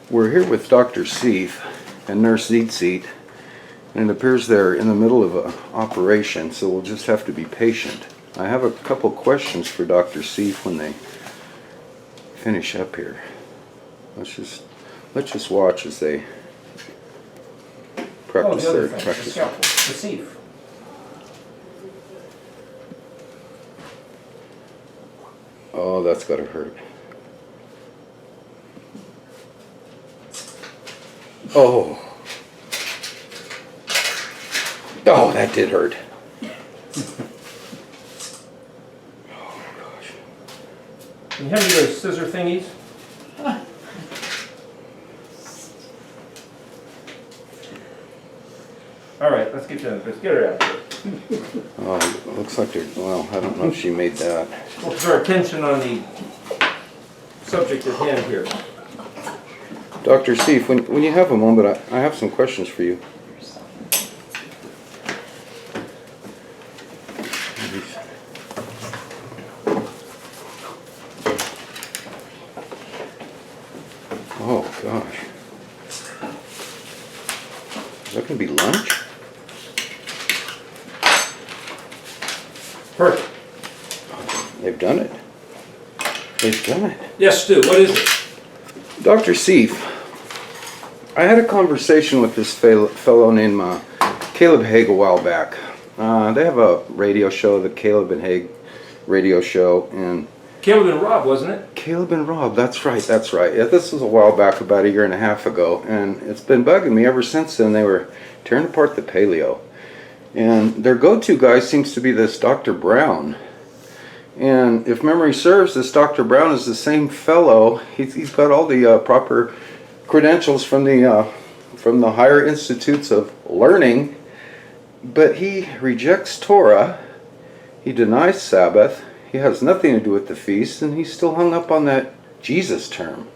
We're here with Dr. Seif and Nurse Tzit-Tzit, and it appears they're in the middle of an operation, so we'll just have to be patient. I have a couple questions for Dr. Seif when they finish up here. Let's just watch as they practice their practice. The Seif. Oh, that's gotta hurt. Oh. Oh, that did hurt. Oh, gosh. Can you hand me those scissor thingies? All right, let's get her out here. Oh, it looks like they're, well, I don't know if she made that. Focus our attention on the subject at hand here. Dr. Seif, when you have a moment, I have some questions for you. Oh, gosh. Is that going to be lunch? Perfect. They've done it. They've done it. Yes, Stu, what is it? Dr. Seif, I had a conversation with this fellow named Caleb Haig a while back. They have a radio show, the Caleb and Haig radio show, and Caleb and Rob, wasn't it? Caleb and Rob, that's right. Yeah, this was a while back, about a year and a half ago, and it's been bugging me ever since then. They were tearing apart the paleo, and their go-to guy seems to be this Dr. Brown. And if memory serves, this Dr. Brown is the same fellow. He's got all the proper credentials from the higher institutes of learning, but he rejects Torah, he denies Sabbath, he has nothing to do with the feast, and he's still hung up on that Jesus term.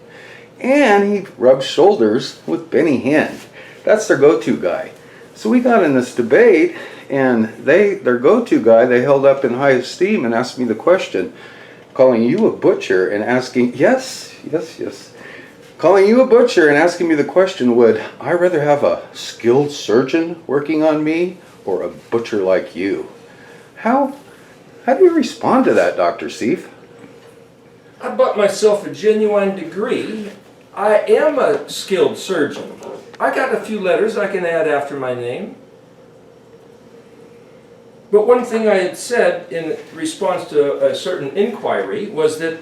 And he rubs shoulders with Benny Hinn. That's their go-to guy. So we got in this debate, and their go-to guy they held up in high esteem and asked me the question, calling you a butcher and asking, yes, calling you a butcher and asking me the question, would I rather have a skilled surgeon working on me or a butcher like you? How do you respond to that, Dr. Seif? I bought myself a genuine degree. I am a skilled surgeon. I got a few letters I can add after my name. But one thing I had said in response to a certain inquiry was that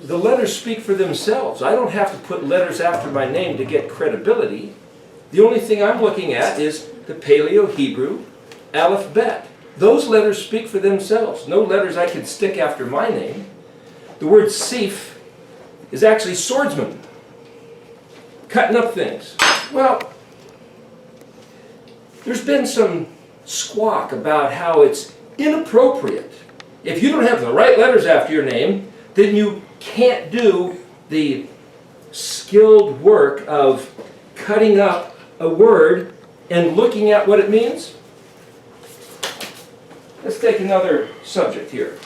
the letters speak for themselves. I don't have to put letters after my name to get credibility. The only thing I'm looking at is the Paleo-Hebrew aleph-bet. Those letters speak for themselves. No letters I can stick after my name. The word Seif is actually swordsman, cutting up things. Well, there's been some squawk about how it's inappropriate. If you don't have the right letters after your name, then you can't do the skilled work of cutting up a word and looking at what it means. Let's take another subject here.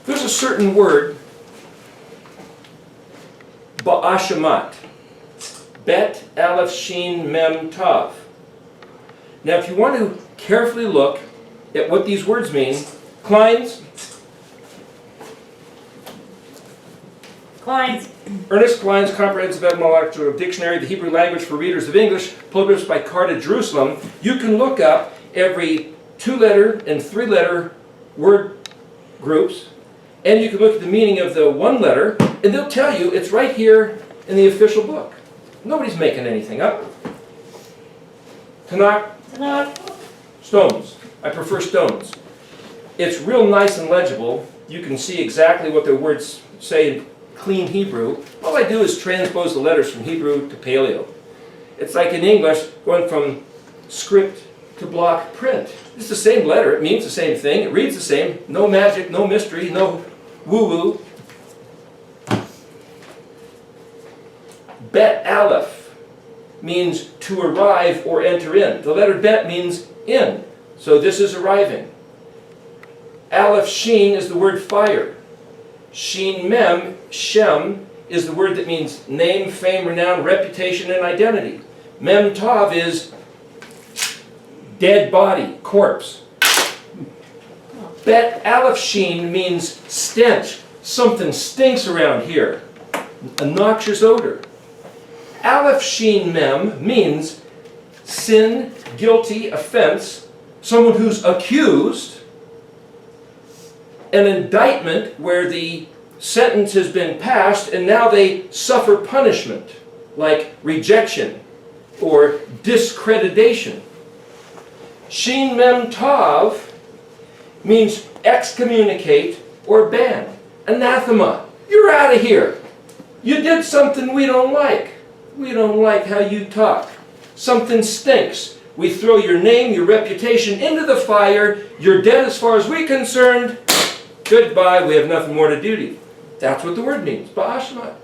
There's a certain word, ba'ashamat. Bet, aleph, shin, mem, tav. Now if you want to carefully look at what these words mean, Klein's, Ernest Klein's Comprehensive Etymological Dictionary, the Hebrew Language for Readers of English, published by Carta, Jerusalem, you can look up every 2-letter and 3-letter word groups, and you can look at the meaning of the 1 letter, and they'll tell you it's right here in the official book. Nobody's making anything up. Tanakh. Stones. I prefer stones. It's real nice and legible. You can see exactly what the words say in clean Hebrew. All I do is transpose the letters from Hebrew to Paleo. It's like in English, going from script to block print. It's the same letter. It means the same thing. It reads the same. No magic, no mystery, no woo-woo. Bet aleph means to arrive or enter in. The letter bet means in. So this is arriving. Aleph shin is the word fire. Shin Mem, Shem, is the word that means name, fame, renown, reputation, and identity. Mem Tav is dead body, corpse. Bet Aleph Shin means stench. Something stinks around here. A noxious odor. Aleph Shin Mem means sin, guilty, offense, someone who's accused, an indictment where the sentence has been passed and now they suffer punishment, like rejection or discreditation. Shin Mem Tav means excommunicate or ban. Anathema. You're out of here. You did something we don't like. We don't like how you talk. Something stinks. We throw your name, your reputation into the fire. You're dead as far as we're concerned. Goodbye. We have nothing more to do to you. That's what the word means. Ba'ashma.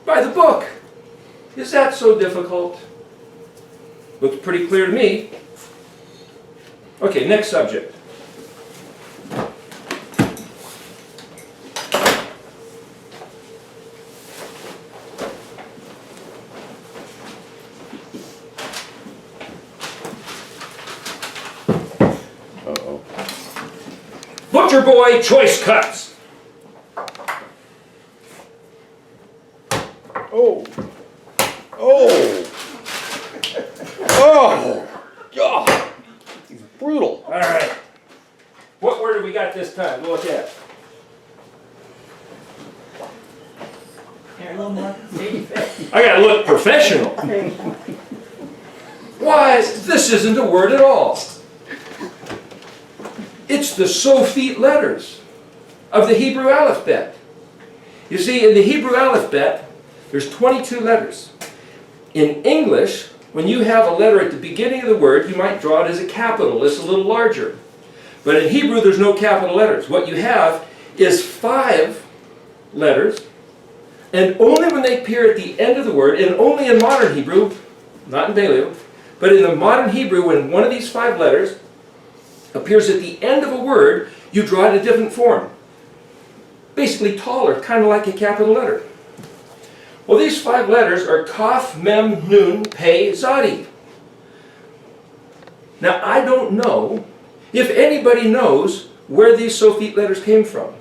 By the book. Is that so difficult? Looks pretty clear to me. Okay, next subject. Uh-oh. Butcher Boy choice cuts. Oh. Oh. Oh. God. He's brutal. All right. What word have we got this time? Look at. Here, a little more. I gotta look professional. Why, this isn't a word at all. It's the Sophite letters of the Hebrew aleph-bet. You see, in the Hebrew aleph-bet, there's 22 letters. In English, when you have a letter at the beginning of the word, you might draw it as a capital. It's a little larger. But in Hebrew, there's no capital letters. What you have is 5 letters, and only when they appear at the end of the word, and only in modern Hebrew, not in Paleo, but in the modern Hebrew, when one of these 5 letters appears at the end of a word, you draw it in a different form. Basically taller, kind of like a capital letter. Well, these 5 letters are Kaf, Mem, Nun, Pei, Zadi. Now, I don't know if anybody knows where these Sophite letters came from.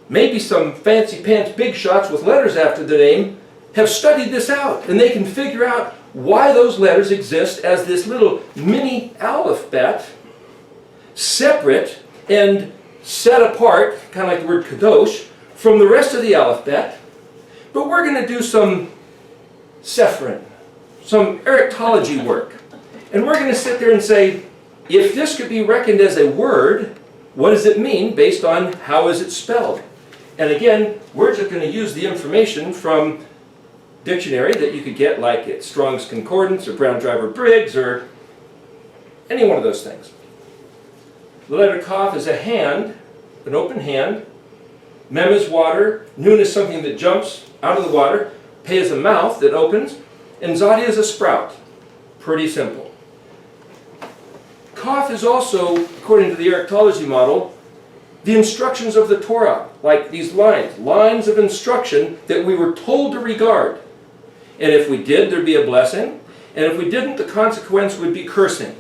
Maybe some fancy pants big shots with letters after the name have studied this out, and they can figure out why those letters exist as this little mini aleph-bet, separate and set apart, kind of like the word kadosh, from the rest of the aleph-bet. But we're going to do some sephrin, some erectology work. And we're going to sit there and say, if this could be reckoned as a word, what does it mean based on how is it spelled? And again, we're just going to use the information from dictionary that you could get like at Strong's Concordance or Brown Driver Briggs or any one of those things. The letter Kaf is a hand, an open hand. Mem is water. Nun is something that jumps out of the water. Pei is a mouth that opens. And Zadi is a sprout. Pretty simple. Kaf is also, according to the erectology model, the instructions of the Torah, like these lines of instruction that we were told to regard. And if we did, there'd be a blessing. And if we didn't, the consequence would be cursing.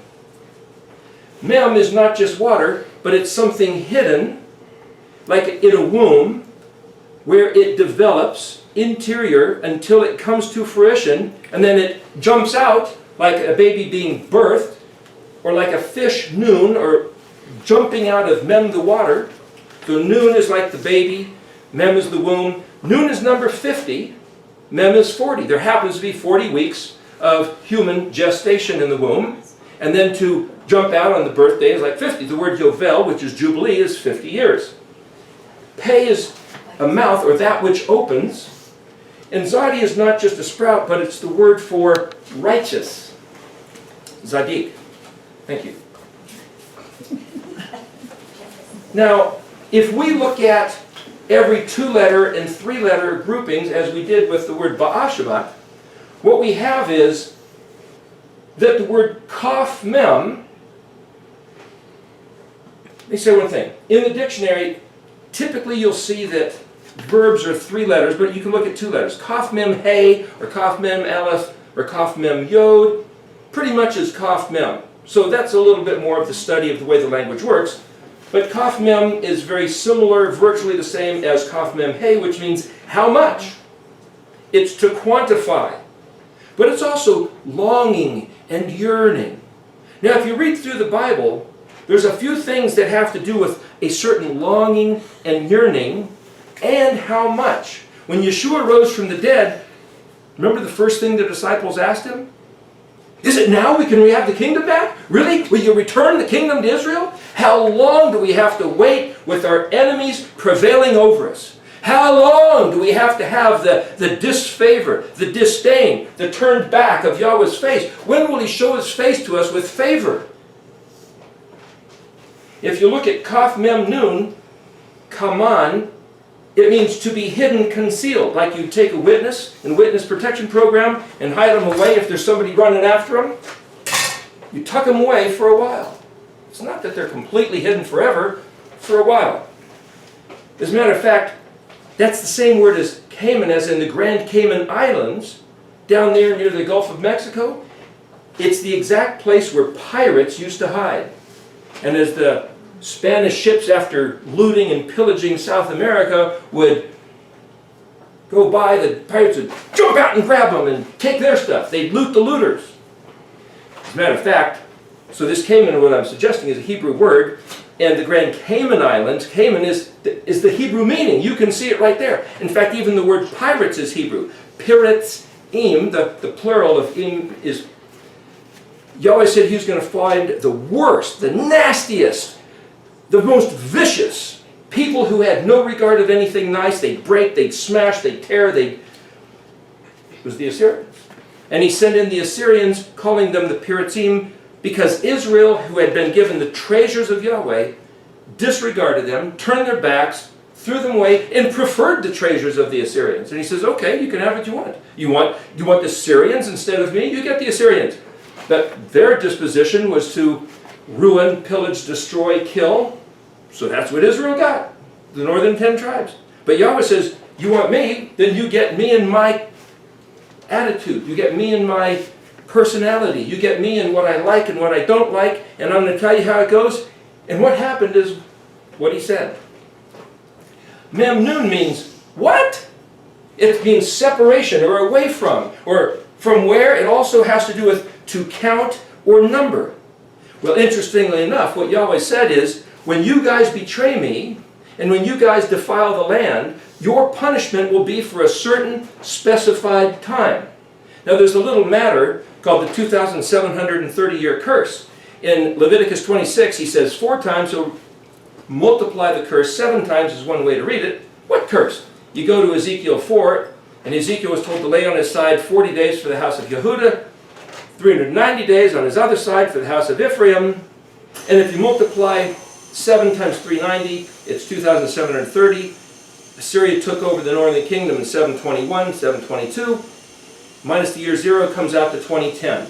Mem is not just water, but it's something hidden, like in a womb, where it develops interior until it comes to fruition, and then it jumps out like a baby being birthed, or like a fish, Nun, or jumping out of Mem, the water. So Nun is like the baby, Mem is the womb. Nun is number 50, Mem is 40. There happens to be 40 weeks of human gestation in the womb, and then to jump out on the birthday is like 50. The word Yovel, which is Jubilee, is 50 years. Pei is a mouth, or that which opens. And Zadi is not just a sprout, but it's the word for righteous. Zadik. Thank you. Now, if we look at every 2-letter and 3-letter groupings, as we did with the word Ba'ashamat, what we have is that the word Kaf Mem, let me say one thing. In the dictionary, typically you'll see that verbs are 3 letters, but you can look at 2 letters. Kaf mem hey, or kaf mem aleph, or kaf mem yod, pretty much is kaf mem. So that's a little bit more of the study of the way the language works. But kaf mem is very similar, virtually the same as kaf mem hey, which means how much. It's to quantify. But it's also longing and yearning. Now if you read through the Bible, there's a few things that have to do with a certain longing and yearning, and how much. When Yeshua rose from the dead, remember the first thing the disciples asked him? Is it now we can have the kingdom back? Really? Will you return the kingdom to Israel? How long do we have to wait with our enemies prevailing over us? How long do we have to have the disfavor, the disdain, the turned back of Yahweh's face? When will He show His face to us with favor? If you look at Kaf Mem Nun, Kaman, it means to be hidden, concealed. Like you take a witness in witness protection program and hide them away if there's somebody running after them. You tuck them away for a while. It's not that they're completely hidden forever, for a while. As a matter of fact, that's the same word as Cayman, as in the Grand Cayman Islands, down there near the Gulf of Mexico. It's the exact place where pirates used to hide. And as the Spanish ships, after looting and pillaging South America, would go by, the pirates would jump out and grab them and take their stuff. They'd loot the looters. As a matter of fact, so this Cayman, what I'm suggesting, is a Hebrew word, and the Grand Cayman Islands, Cayman is the Hebrew meaning. You can see it right there. In fact, even the word pirates is Hebrew. Pirates, im, the plural of im is, Yahweh said He was going to find the worst, the nastiest, the most vicious people who had no regard of anything nice. They'd break, they'd smash, they'd tear, it was the Assyrians. And He sent in the Assyrians, calling them the Piratzim, because Israel, who had been given the treasures of Yahweh, disregarded them, turned their backs, threw them away, and preferred the treasures of the Assyrians. And He says, okay, you can have what you want. You want the Syrians instead of me? You get the Assyrians. But their disposition was to ruin, pillage, destroy, kill. So that's what Israel got, the northern 10 tribes. But Yahweh says, you want me, then you get me and my attitude. You get me and my personality. You get me and what I like and what I don't like, and I'm going to tell you how it goes. And what happened is what He said. Mem Nun means what? It means separation or away from, or from where. It also has to do with to count or number. Well, interestingly enough, what Yahweh said is, when you guys betray me, and when you guys defile the land, your punishment will be for a certain specified time. Now there's a little matter called the 2,730-year curse. In Leviticus 26, He says 4 times, so multiply the curse 7 times is one way to read it. What curse? You go to Ezekiel 4, and Ezekiel was told to lay on his side 40 days for the house of Yehudah, 390 days on his other side for the house of Ephraim. And if you multiply 7 times 390, it's 2,730. Assyria took over the northern kingdom in 721, 722. Minus the year 0 comes out to 2010.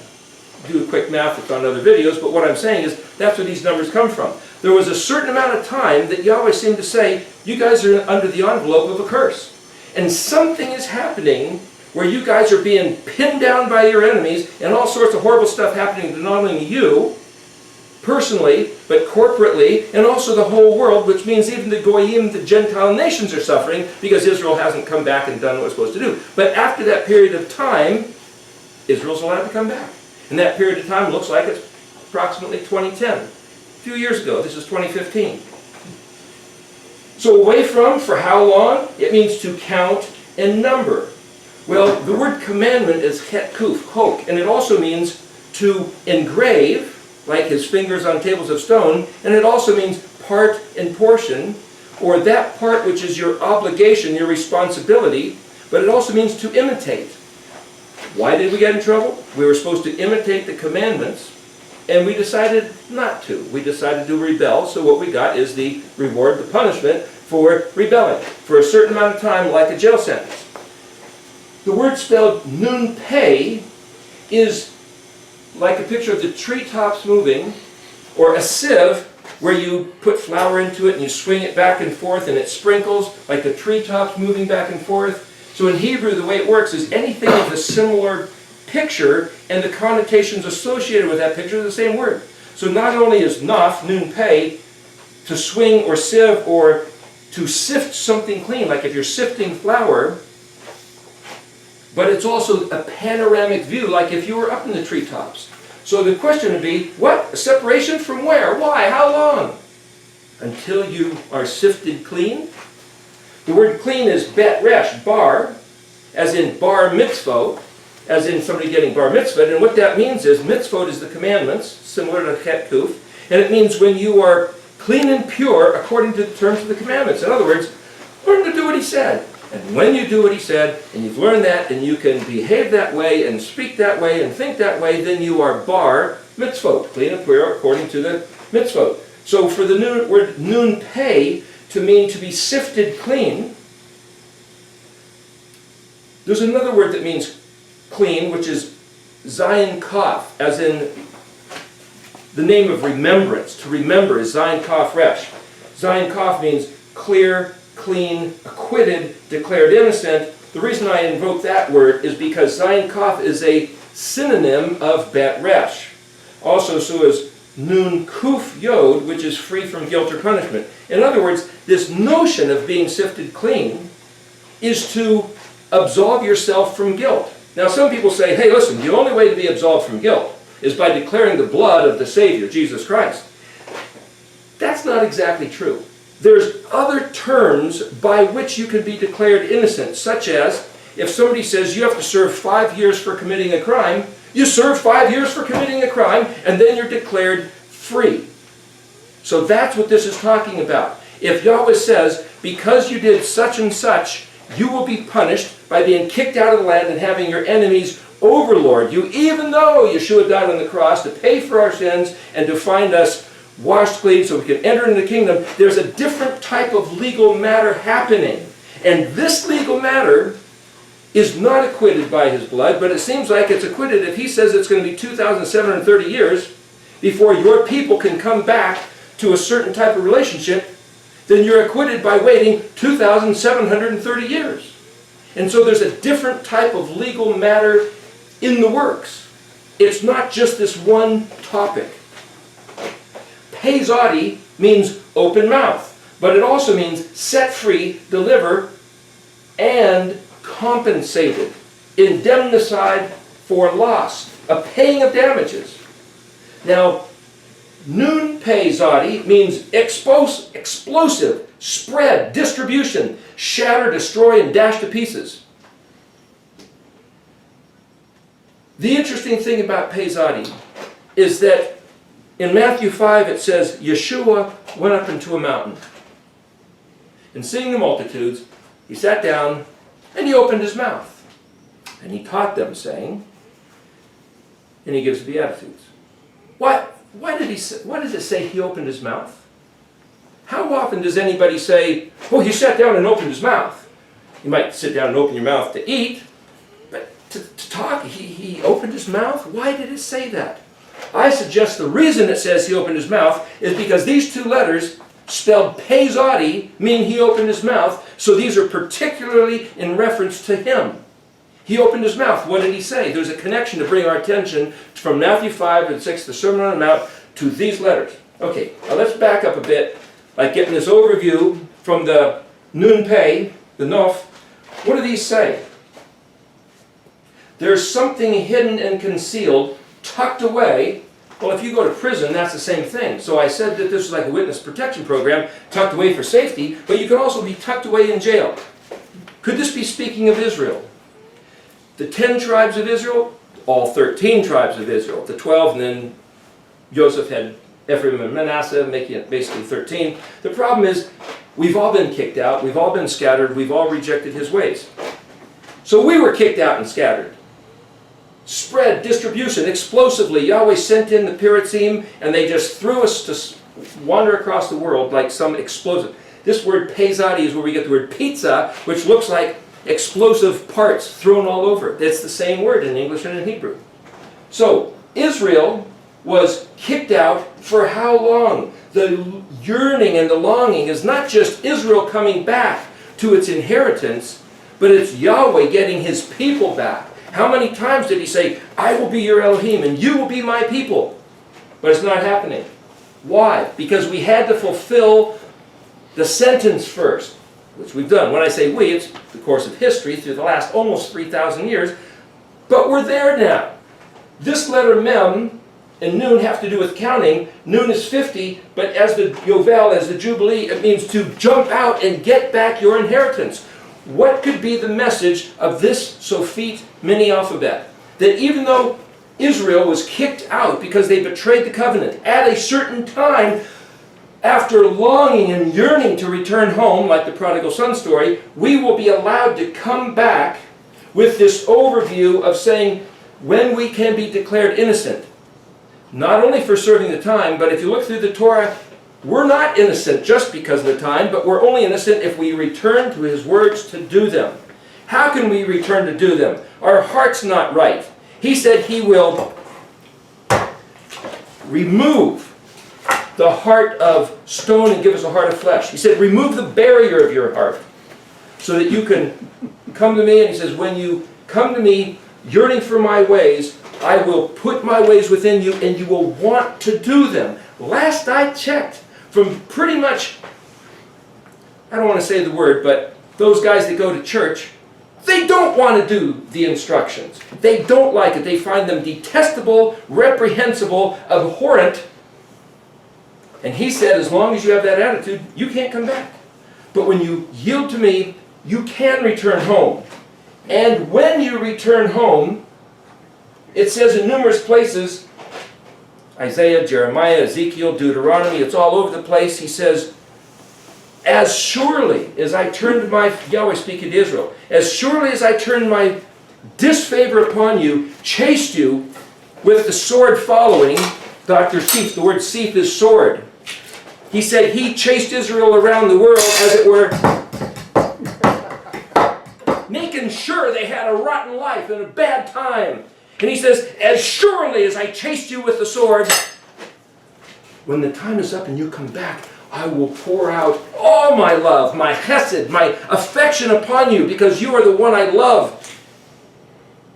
Do a quick math, it's on other videos, but what I'm saying is that's where these numbers come from. There was a certain amount of time that Yahweh seemed to say, you guys are under the envelope of a curse. And something is happening where you guys are being pinned down by your enemies, and all sorts of horrible stuff happening to not only you, personally, but corporately, and also the whole world, which means even the Goyim, the Gentile nations, are suffering because Israel hasn't come back and done what it's supposed to do. But after that period of time, Israel's allowed to come back. And that period of time looks like it's approximately 2010. A few years ago, this is 2015. So away from, for how long? It means to count and number. Well, the word commandment is het kuf, hok, and it also means to engrave, like His fingers on tables of stone, and it also means part and portion, or that part which is your obligation, your responsibility, but it also means to imitate. Why did we get in trouble? We were supposed to imitate the commandments, and we decided not to. We decided to rebel, so what we got is the reward, the punishment for rebelling, for a certain amount of time, like a jail sentence. The word spelled nun pei is like a picture of the treetops moving, or a sieve where you put flour into it and you swing it back and forth and it sprinkles, like the treetops moving back and forth. So in Hebrew, the way it works is anything with a similar picture and the connotations associated with that picture are the same word. So not only is naf, nun pei, to swing or sieve or to sift something clean, like if you're sifting flour, but it's also a panoramic view, like if you were up in the treetops. So the question would be, what? A separation from where? Why? How long? Until you are sifted clean. The word clean is bet resh, bar, as in bar mitzvot, as in somebody getting bar mitzvah. And what that means is, mitzvot is the commandments, similar to chet kuf, and it means when you are clean and pure according to the terms of the commandments. In other words, learn to do what he said. And when you do what he said, and you've learned that, and you can behave that way, and speak that way, and think that way, then you are bar mitzvot, clean and pure according to the mitzvot. So for the word nun pei to mean to be sifted clean, there's another word that means clean, which is zayin kaf, as in the name of remembrance. To remember is zayin kaf resh. Zayin kaf means clear, clean, acquitted, declared innocent. The reason I invoke that word is because zayin kaf is a synonym of bet resh. Also, so is nun kuf yod, which is free from guilt or punishment. In other words, this notion of being sifted clean is to absolve yourself from guilt. Now some people say, hey listen, the only way to be absolved from guilt is by declaring the blood of the Savior, Jesus Christ. That's not exactly true. There's other terms by which you can be declared innocent, such as if somebody says you have to serve 5 years for committing a crime, you serve 5 years for committing a crime, and then you're declared free. So that's what this is talking about. If Yahweh says, because you did such and such, you will be punished by being kicked out of the land and having your enemies overlord you, even though Yeshua died on the cross to pay for our sins and to find us washed clean so we can enter into the kingdom, there's a different type of legal matter happening. And this legal matter is not acquitted by his blood, but it seems like it's acquitted if he says it's going to be 2,730 years before your people can come back to a certain type of relationship, then you're acquitted by waiting 2,730 years. And so there's a different type of legal matter in the works. It's not just this one topic. Pezadi means open mouth, but it also means set free, deliver, and compensated, indemnified for loss, a paying of damages. Now, nun pezadi means explosive, spread, distribution, shatter, destroy, and dash to pieces. The interesting thing about pezadi is that in Matthew 5 it says, Yeshua went up into a mountain. And seeing the multitudes, he sat down and he opened his mouth. And he taught them, saying, and he gives the Beatitudes. Why does it say he opened his mouth? How often does anybody say, oh, he sat down and opened his mouth? You might sit down and open your mouth to eat, but to talk, he opened his mouth? Why did it say that? I suggest the reason it says he opened his mouth is because these two letters, spelled pezadi, mean he opened his mouth, so these are particularly in reference to him. He opened his mouth. What did he say? There's a connection to bring our attention from Matthew 5 and 6, the Sermon on the Mount, to these letters. Okay, now let's back up a bit, like getting this overview from the nun pei, the nof. What do these say? There's something hidden and concealed, tucked away. Well, if you go to prison, that's the same thing. So I said that this is like a witness protection program, tucked away for safety, but you can also be tucked away in jail. Could this be speaking of Israel? The 10 tribes of Israel, all 13 tribes of Israel, the 12, and then Joseph had Ephraim and Manasseh, making it basically 13. The problem is, we've all been kicked out, we've all been scattered, we've all rejected his ways. So we were kicked out and scattered. Spread, distribution, explosively. Yahweh sent in the Piratzim, and they just threw us to wander across the world like some explosive. This word pezadi is where we get the word pizza, which looks like explosive parts thrown all over. It's the same word in English and in Hebrew. So, Israel was kicked out for how long? The yearning and the longing is not just Israel coming back to its inheritance, but it's Yahweh getting his people back. How many times did he say, I will be your Elohim and you will be my people? But it's not happening. Why? Because we had to fulfill the sentence first, which we've done. When I say we, it's the course of history through the last almost 3,000 years. But we're there now. This letter Mem and Nun have to do with counting. Nun is 50, but as the Yovel, as the Jubilee, it means to jump out and get back your inheritance. What could be the message of this Sophite mini alphabet? That even though Israel was kicked out because they betrayed the covenant, at a certain time, after longing and yearning to return home, like the prodigal son story, we will be allowed to come back with this overview of saying when we can be declared innocent. Not only for serving the time, but if you look through the Torah, we're not innocent just because of the time, but we're only innocent if we return to his words to do them. How can we return to do them? Our heart's not right. He said he will remove the heart of stone and give us a heart of flesh. He said, remove the barrier of your heart so that you can come to me. And he says, when you come to me yearning for my ways, I will put my ways within you and you will want to do them. Last I checked, from pretty much, I don't want to say the word, but those guys that go to church, they don't want to do the instructions. They don't like it. They find them detestable, reprehensible, abhorrent. And he said, as long as you have that attitude, you can't come back. But when you yield to me, you can return home. And when you return home, it says in numerous places, Isaiah, Jeremiah, Ezekiel, Deuteronomy, it's all over the place. He says, as surely as I turned my, Yahweh speaking to Israel, as surely as I turned my disfavor upon you, chased you with the sword following, Dr. Seth, the word Seth is sword. He said he chased Israel around the world, as it were, making sure they had a rotten life and a bad time. And he says, as surely as I chased you with the sword, when the time is up and you come back, I will pour out all my love, my chesed, my affection upon you, because you are the one I love.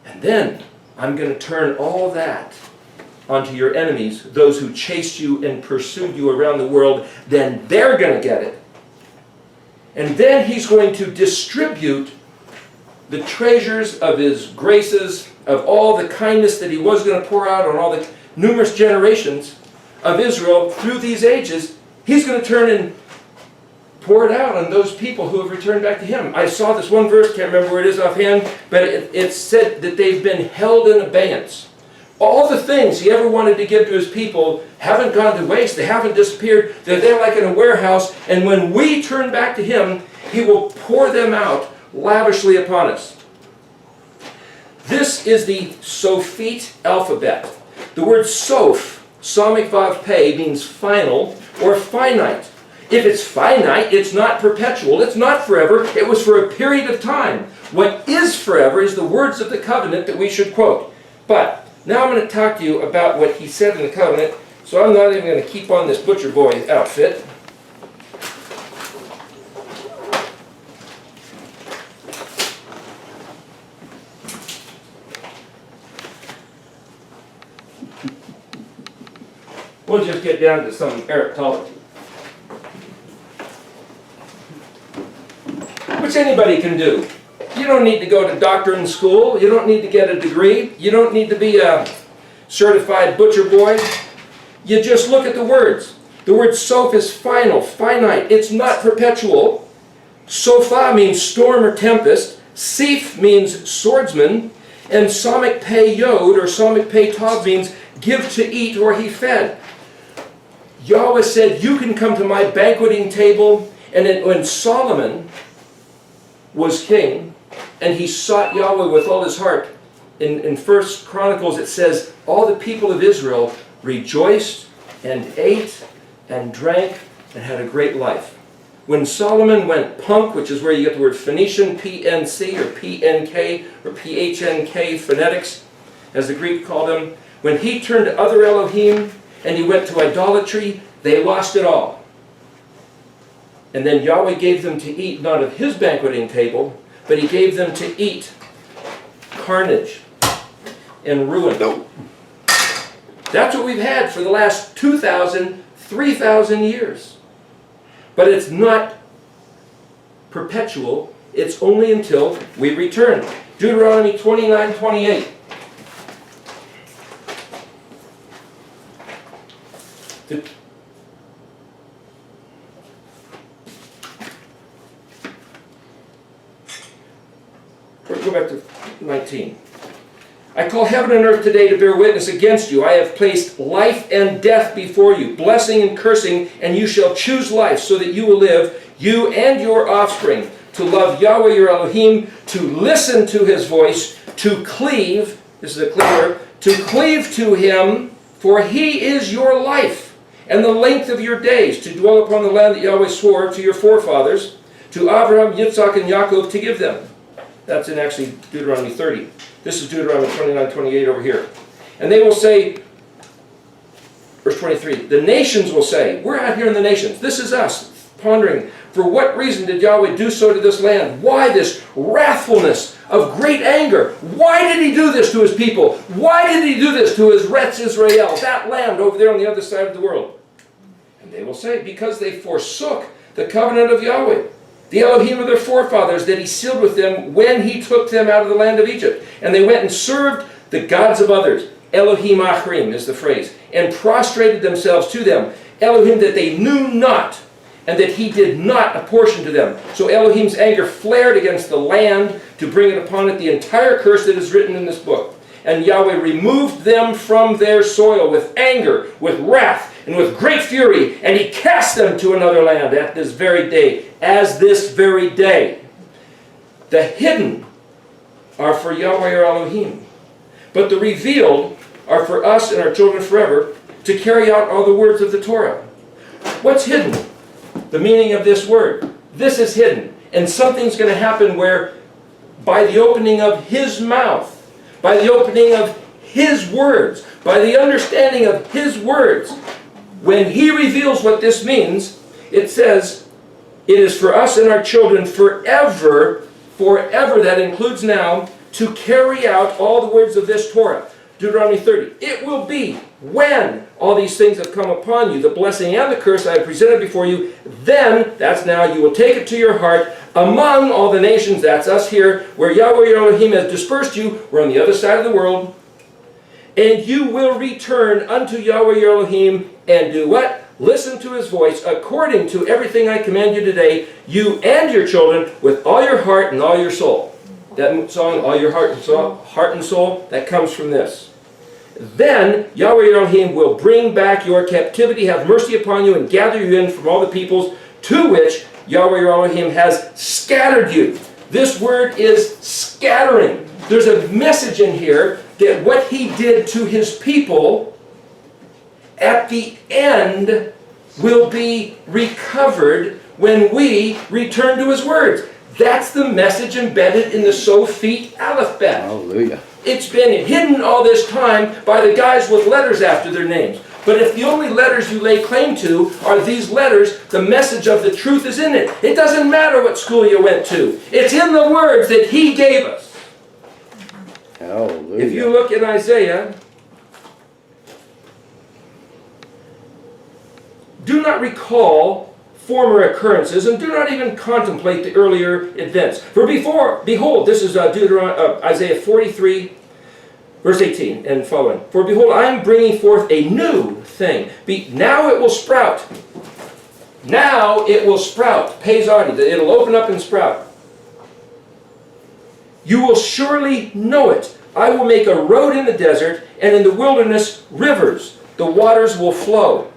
And then I'm going to turn all that onto your enemies, those who chased you and pursued you around the world. Then they're going to get it. And then he's going to distribute the treasures of his graces, of all the kindness that he was going to pour out on all the numerous generations of Israel through these ages. He's going to turn and pour it out on those people who have returned back to him. I saw this one verse, can't remember where it is offhand, but it said that they've been held in abeyance. All the things he ever wanted to give to his people haven't gone to waste. They haven't disappeared. They're there like in a warehouse. And when we turn back to him, he will pour them out lavishly upon us. This is the Sophite alphabet. The word Soph, Samik Vav Pei, means final or finite. If it's finite, it's not perpetual. It's not forever. It was for a period of time. What is forever is the words of the covenant that we should quote. But now I'm going to talk to you about what he said in the covenant, so I'm not even going to keep on this butcher boy outfit. We'll just get down to some Arabtology, which anybody can do. You don't need to go to doctrine school. You don't need to get a degree. You don't need to be a certified butcher boy. You just look at the words. The word soph is final, finite. It's not perpetual. Sophah means storm or tempest. Sif means swordsman. And Samik Pei Yod or Samik Pei Tav means give to eat or he fed. Yahweh said, you can come to my banqueting table. And when Solomon was king, and he sought Yahweh with all his heart, in 1 Chronicles it says, all the people of Israel rejoiced and ate and drank and had a great life. When Solomon went punk, which is where you get the word Phoenician, PNC or PNK or PHNK phonetics, as the Greek called them, when he turned to other Elohim and he went to idolatry, They lost it all. And then Yahweh gave them to eat not of his banqueting table, but he gave them to eat carnage and ruin. No. That's what we've had for the last 2,000, 3,000 years. But it's not perpetual. It's only until we return. Deuteronomy 29:28. Go back to 19. I call heaven and earth today to bear witness against you. I have placed life and death before you, blessing and cursing, and you shall choose life so that you will live, you and your offspring, to love Yahweh your Elohim, to listen to his voice, to cleave, this is a cleaver, to cleave to him, for he is your life, and the length of your days, to dwell upon the land that Yahweh swore to your forefathers, to Abraham, Yitzhak, and Yaakov, to give them. That's in actually Deuteronomy 30. This is Deuteronomy 29:28 over here. And they will say, verse 23, the nations will say, we're out here in the nations. This is us pondering, for what reason did Yahweh do so to this land? Why this wrathfulness of great anger? Why did he do this to his people? Why did he do this to his Eretz Israel, that land over there on the other side of the world? And they will say, because they forsook the covenant of Yahweh, the Elohim of their forefathers, that he sealed with them when he took them out of the land of Egypt. And they went and served the gods of others. Elohim Achrim is the phrase. And prostrated themselves to them. Elohim that they knew not, and that he did not apportion to them. So Elohim's anger flared against the land to bring it upon it the entire curse that is written in this book. And Yahweh removed them from their soil with anger, with wrath, and with great fury, and he cast them to another land at this very day, as this very day. The hidden are for Yahweh our Elohim, but the revealed are for us and our children forever, to carry out all the words of the Torah. What's hidden? The meaning of this word. This is hidden, and something's going to happen where, by the opening of his mouth, by the opening of his words, by the understanding of his words, when he reveals what this means, it says, it is for us and our children forever, forever, that includes now, to carry out all the words of this Torah. Deuteronomy 30. It will be when all these things have come upon you, the blessing and the curse I have presented before you, then, that's now, you will take it to your heart among all the nations, that's us here, where Yahweh your Elohim has dispersed you, we're on the other side of the world, and you will return unto Yahweh your Elohim and do what? Listen to his voice according to everything I command you today, you and your children, with all your heart and all your soul. That song, all your heart and soul, that comes from this. Then Yahweh your Elohim will bring back your captivity, have mercy upon you, and gather you in from all the peoples to which Yahweh your Elohim has scattered you. This word is scattering. There's a message in here that what he did to his people at the end will be recovered when we return to his words. That's the message embedded in the Sophite aleph-bet. Hallelujah. It's been hidden all this time by the guys with letters after their names. But if the only letters you lay claim to are these letters, the message of the truth is in it. It doesn't matter what school you went to. It's in the words that he gave us. Hallelujah. If you look in Isaiah, do not recall former occurrences, and do not even contemplate the earlier events. For behold, this is Isaiah 43, verse 18 and following. For behold, I am bringing forth a new thing. Now it will sprout. Now it will sprout. Pezadi, it'll open up and sprout. You will surely know it. I will make a road in the desert, and in the wilderness rivers. The waters will flow.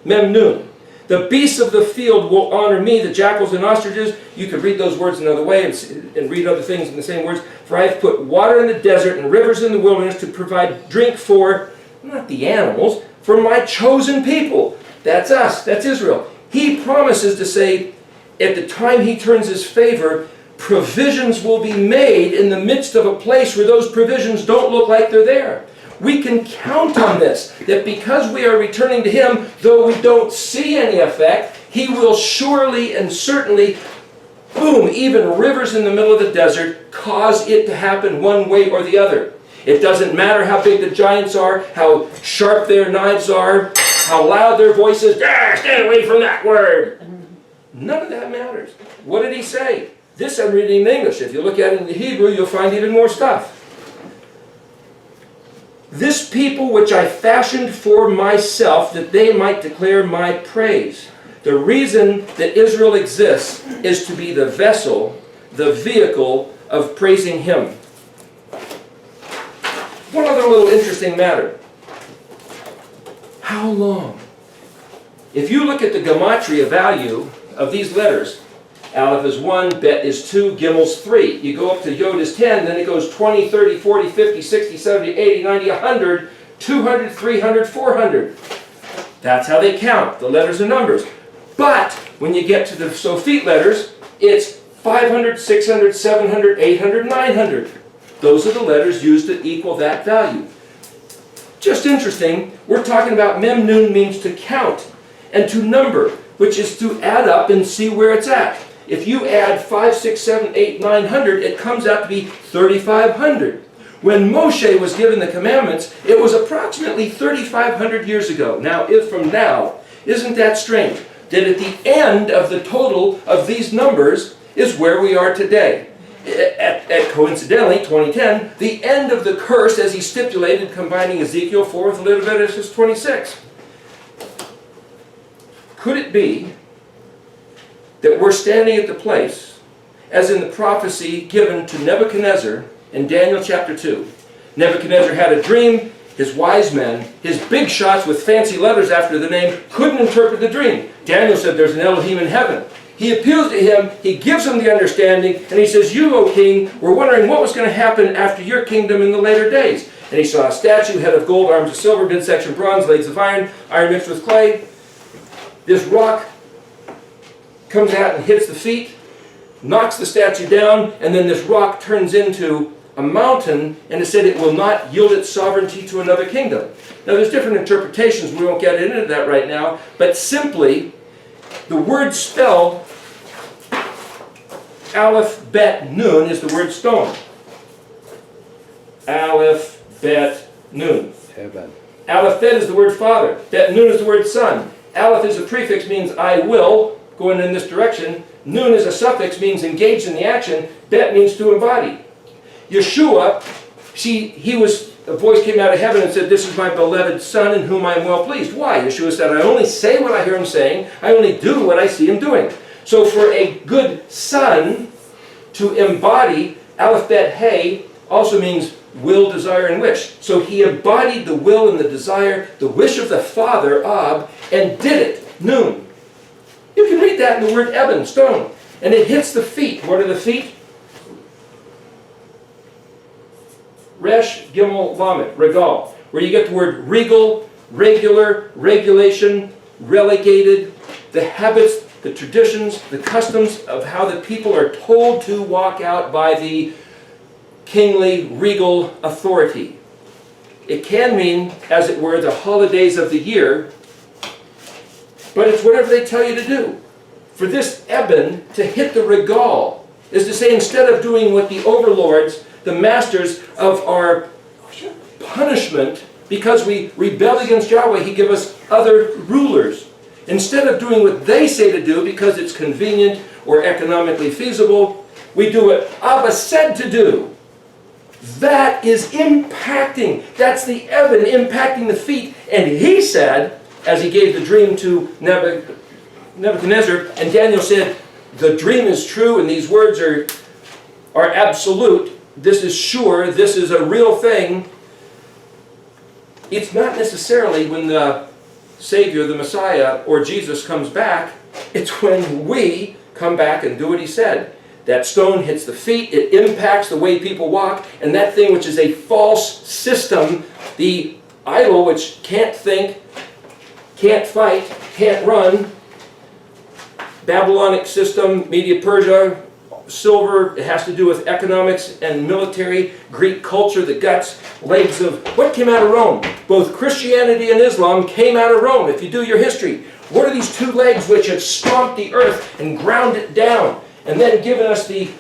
Memnun. The beasts of the field will honor me, the jackals and ostriches. You could read those words another way and read other things in the same words. For I have put water in the desert and rivers in the wilderness to provide drink for, not the animals, for my chosen people. That's us. That's Israel. He promises to say, at the time he turns his favor, provisions will be made in the midst of a place where those provisions don't look like they're there. we can count on this, that because we are returning to Him, though we don't see any effect, He will surely and certainly, boom, even rivers in the middle of the desert, cause it to happen one way or the other. It doesn't matter how big the giants are, how sharp their knives are, how loud their voices, stand away from that word. None of that matters. What did He say? This I'm reading in English. If you look at it in the Hebrew, you'll find even more stuff. This people which I fashioned for myself, that they might declare my praise. The reason that Israel exists is to be the vessel, the vehicle of praising Him. One other little interesting matter. How long? If you look at the gematria value of these letters, aleph is 1, bet is 2, gimel's 3. You go up to yod is 10, then it goes 20, 30, 40, 50, 60, 70, 80, 90, 100, 200, 300, 400. That's how they count, the letters and numbers. But when you get to the Sophite letters, it's 500, 600, 700, 800, 900. Those are the letters used to equal that value. Just interesting, we're talking about mem nun means to count and to number, which is to add up and see where it's at. If you add 5, 6, 7, 8, 900, it comes out to be 3,500. When Moshe was given the commandments, it was approximately 3,500 years ago. Now, isn't that strange? That at the end of the total of these numbers is where we are today. At coincidentally, 2010, the end of the curse as he stipulated, combining Ezekiel 4 with Leviticus 26. Could it be that we're standing at the place, as in the prophecy given to Nebuchadnezzar in Daniel chapter 2. Nebuchadnezzar had a dream. His wise men, his big shots with fancy letters after the name, couldn't interpret the dream. Daniel said there's an Elohim in heaven. He appeals to him, he gives him the understanding, and he says, you, O king, were wondering what was going to happen after your kingdom in the later days. And he saw a statue, head of gold, arms of silver, midsection bronze, legs of iron, iron mixed with clay. This rock comes out and hits the feet, knocks the statue down, and then this rock turns into a mountain, and it said it will not yield its sovereignty to another kingdom. Now there's different interpretations, we won't get into that right now, but simply, the word spelled aleph-bet nun is the word stone. Aleph-bet nun. Heaven. Aleph-bet is the word father. Bet nun is the word son. Aleph is a prefix, means I will, going in this direction. Nun is a suffix, means engaged in the action. Bet means to embody. Yeshua, a voice came out of heaven and said, this is my beloved son in whom I am well pleased. Why? Yeshua said, I only say what I hear him saying. I only do what I see him doing. So for a good son to embody, aleph-bet hey also means will, desire, and wish. So he embodied the will and the desire, the wish of the Father, Ab, and did it, nun. You can read that in the word eben, stone. And it hits the feet. What are the feet? Resh, Gimel, Lamed, regal, where you get the word regal, regular, regulation, relegated, the habits, the traditions, the customs of how the people are told to walk out by the kingly, regal authority. It can mean, as it were, the holidays of the year, but it's whatever they tell you to do. For this eben, to hit the regal, is to say instead of doing what the overlords, the masters of our punishment, because we rebelled against Yahweh, He gave us other rulers. Instead of doing what they say to do because it's convenient or economically feasible, we do what Abba said to do. That is impacting. That's the eben impacting the feet. And he said, as he gave the dream to Nebuchadnezzar, and Daniel said, the dream is true and these words are absolute. This is sure, this is a real thing. It's not necessarily when the Savior, the Messiah, or Jesus comes back. It's when we come back and do what He said. That stone hits the feet, it impacts the way people walk, and that thing which is a false system, the idol which can't think, can't fight, can't run, Babylonic system, Media Persia, silver. It has to do with economics and military, Greek culture, the guts, legs of what came out of Rome. Both Christianity and Islam came out of Rome, if you do your history. What are these two legs which have stomped the earth and ground it down and then given us the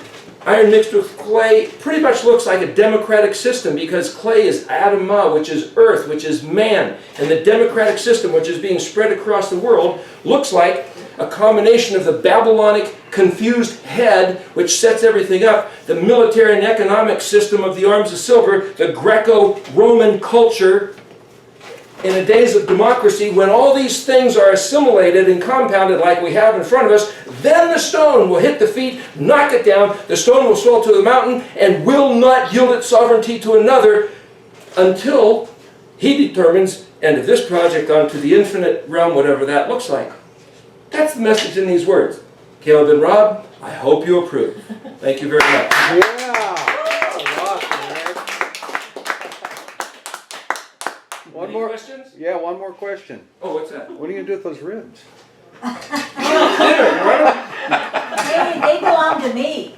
iron mixed with clay? Pretty much looks like a democratic system, because clay is Adamah, which is earth, which is man. And the democratic system, which is being spread across the world, looks like a combination of the Babylonic confused head, which sets everything up, the military and economic system of the arms of silver, the Greco-Roman culture, in the days of democracy, when all these things are assimilated and compounded like we have in front of us, then the stone will hit the feet, knock it down, the stone will swell to the mountain, and will not yield its sovereignty to another until he determines, end of this project onto the infinite realm, whatever that looks like. That's the message in these words. Caleb and Rob, I hope you approve. Thank you very much. Yeah. Awesome, Eric. One Any more questions? Yeah, one more question. Oh, what's that? What are you gonna do with those ribs? Dinner, Your Honor. They belong to me.